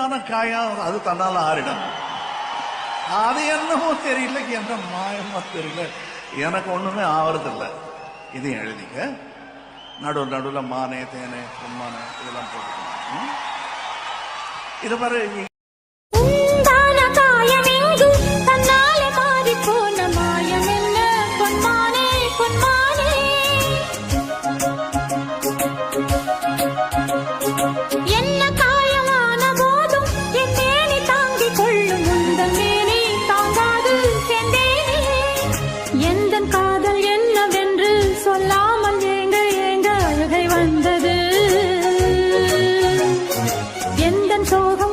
உண்டான காயம் அது தன்னால ஆறிடும். அது என்னமோ தெரியல, என்ன மாயமா தெரியல, எனக்கு ஒண்ணுமே ஆவறதில்லை. இதையும் எழுதிக்க. நடுவில் மானே தேனே பொன்மானே இதெல்லாம் போட்டுக்கணும். இது பாரு, சோகம்